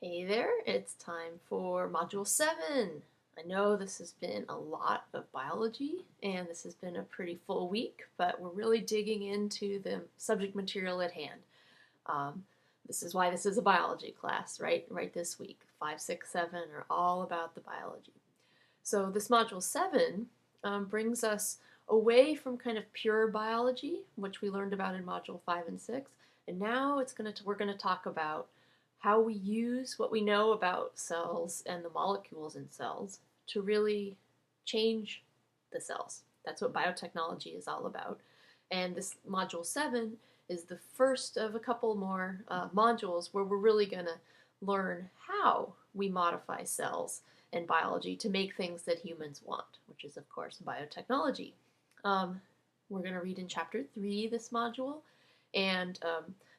Hey there, it's time for Module 7. I know this has been a lot of biology and this has been a pretty full week, but we're really digging into the subject material at hand. Um, this is why this is a biology class, right? Right this week. 5, 6, 7 are all about the biology. So this Module 7 brings us away from kind of pure biology, which we learned about in Module 5 and 6, and now we're going to talk about how we use what we know about cells and the molecules in cells to really change the cells. That's what biotechnology is all about. And this Module 7 is the first of a couple more modules where we're really going to learn how we modify cells and biology to make things that humans want, which is, of course, biotechnology. We're going to read in Chapter 3 this module, and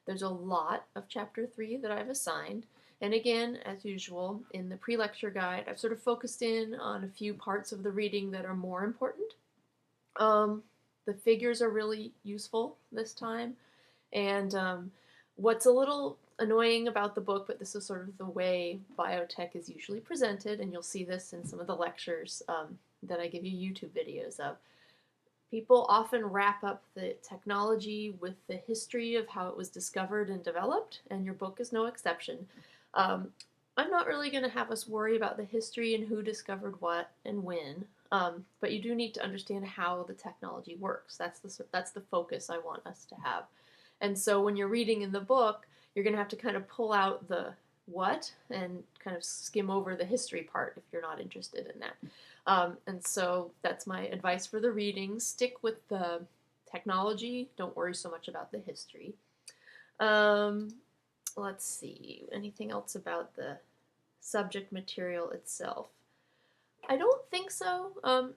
there's a lot of Chapter 3 that I've assigned. And again, as usual, in the pre-lecture guide, I've sort of focused in on a few parts of the reading that are more important. The figures are really useful this time. And what's a little annoying about the book, but this is sort of the way biotech is usually presented, and you'll see this in some of the lectures that I give you YouTube videos of. People often wrap up the technology with the history of how it was discovered and developed, and your book is no exception. I'm not really going to have us worry about the history and who discovered what and when, but you do need to understand how the technology works. That's the focus I want us to have. And so when you're reading in the book, you're going to have to kind of pull out the what and kind of skim over the history part if you're not interested in that. And so that's my advice for the reading. Stick with the technology. Don't worry so much about the history. Let's see. Anything else about the subject material itself? I don't think so.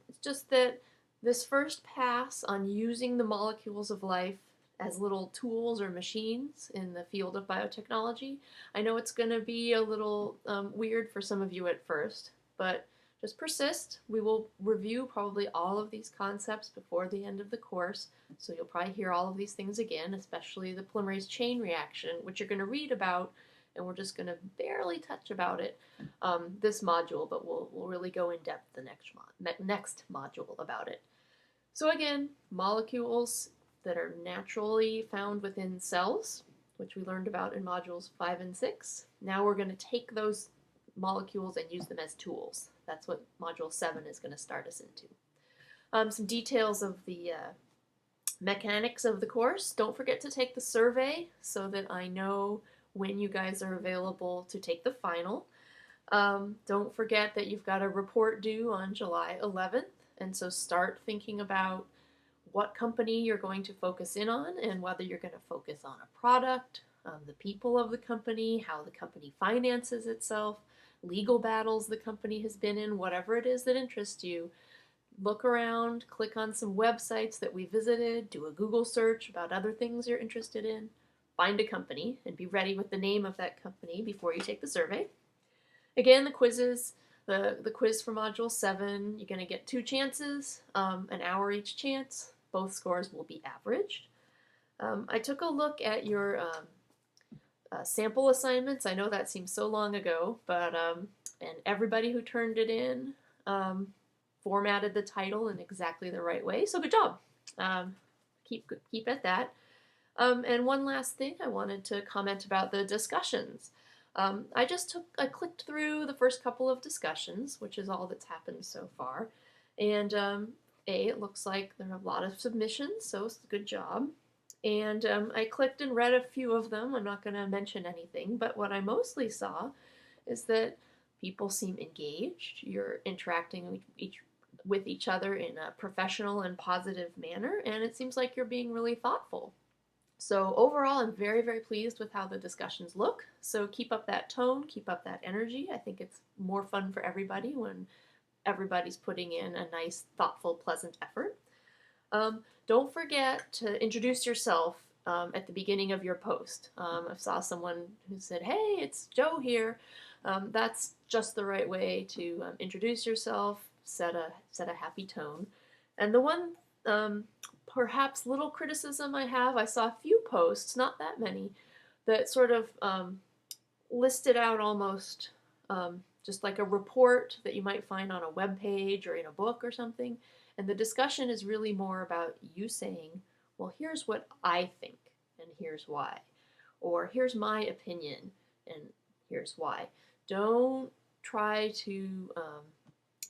It's just that this first pass on using the molecules of life as little tools or machines in the field of biotechnology, I know it's going to be a little weird for some of you at first, but just persist. We will review probably all of these concepts before the end of the course, so you'll probably hear all of these things again, especially the polymerase chain reaction, which you're going to read about, and we're just going to barely touch about it this module, but we'll really go in depth the next module about it. So again, molecules that are naturally found within cells, which we learned about in modules 5 and 6. Now we're going to take those molecules and use them as tools. That's what module 7 is going to start us into. Some details of the mechanics of the course. Don't forget to take the survey so that I know when you guys are available to take the final. Don't forget that you've got a report due on July 11th, and so start thinking about what company you're going to focus in on and whether you're going to focus on a product, the people of the company, how the company finances itself, legal battles the company has been in, whatever it is that interests you. Look around, click on some websites that we visited, do a Google search about other things you're interested in, find a company, and be ready with the name of that company before you take the survey. Again, the quizzes. The quiz for Module 7, you're going to get 2 chances, an hour each chance. Both scores will be averaged. I took a look at your sample assignments. I know that seems so long ago, but and everybody who turned it in formatted the title in exactly the right way, so good job. Keep at that. And one last thing I wanted to comment about the discussions. I clicked through the first couple of discussions, which is all that's happened so far, and it looks like there are a lot of submissions, so it's a good job. And I clicked and read a few of them. I'm not going to mention anything, but what I mostly saw is that people seem engaged. You're interacting with each other in a professional and positive manner, and it seems like you're being really thoughtful. So overall, I'm very, very pleased with how the discussions look. So keep up that tone, keep up that energy. I think it's more fun for everybody when everybody's putting in a nice, thoughtful, pleasant effort. Don't forget to introduce yourself at the beginning of your post. I saw someone who said, "Hey, it's Joe here." That's just the right way to introduce yourself, set a happy tone. And the one perhaps little criticism I saw a few posts, not that many, that sort of listed out almost just like a report that you might find on a web page or in a book or something. And the discussion is really more about you saying, well, here's what I think, and here's why. Or here's my opinion, and here's why. Don't try to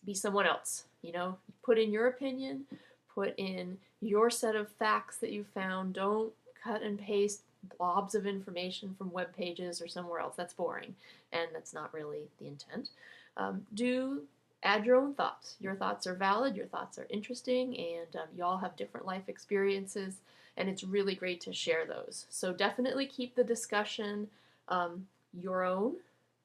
be someone else. You know, put in your opinion, put in your set of facts that you found. Don't cut and paste blobs of information from web pages or somewhere else. That's boring, and that's not really the intent. Do add your own thoughts. Your thoughts are valid, your thoughts are interesting, and you all have different life experiences, and it's really great to share those. So definitely keep the discussion your own,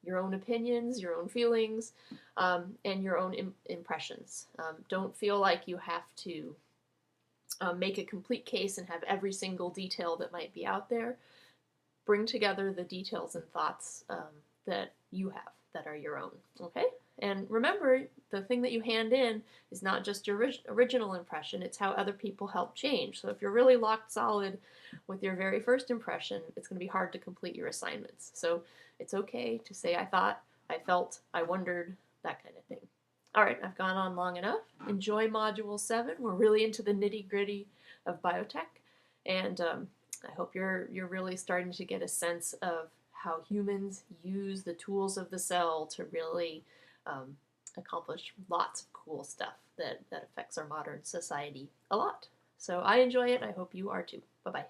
your own opinions, your own feelings, and your own impressions. Don't feel like you have to make a complete case and have every single detail that might be out there. Bring together the details and thoughts that you have that are your own, okay? And remember, the thing that you hand in is not just your original impression, it's how other people help change. So if you're really locked solid with your very first impression, it's going to be hard to complete your assignments. So it's okay to say, I thought, I felt, I wondered, that kind of thing. All right, I've gone on long enough. Enjoy Module 7. We're really into the nitty-gritty of biotech, and I hope you're really starting to get a sense of how humans use the tools of the cell to really accomplish lots of cool stuff that affects our modern society a lot. So I enjoy it. I hope you are too. Bye-bye.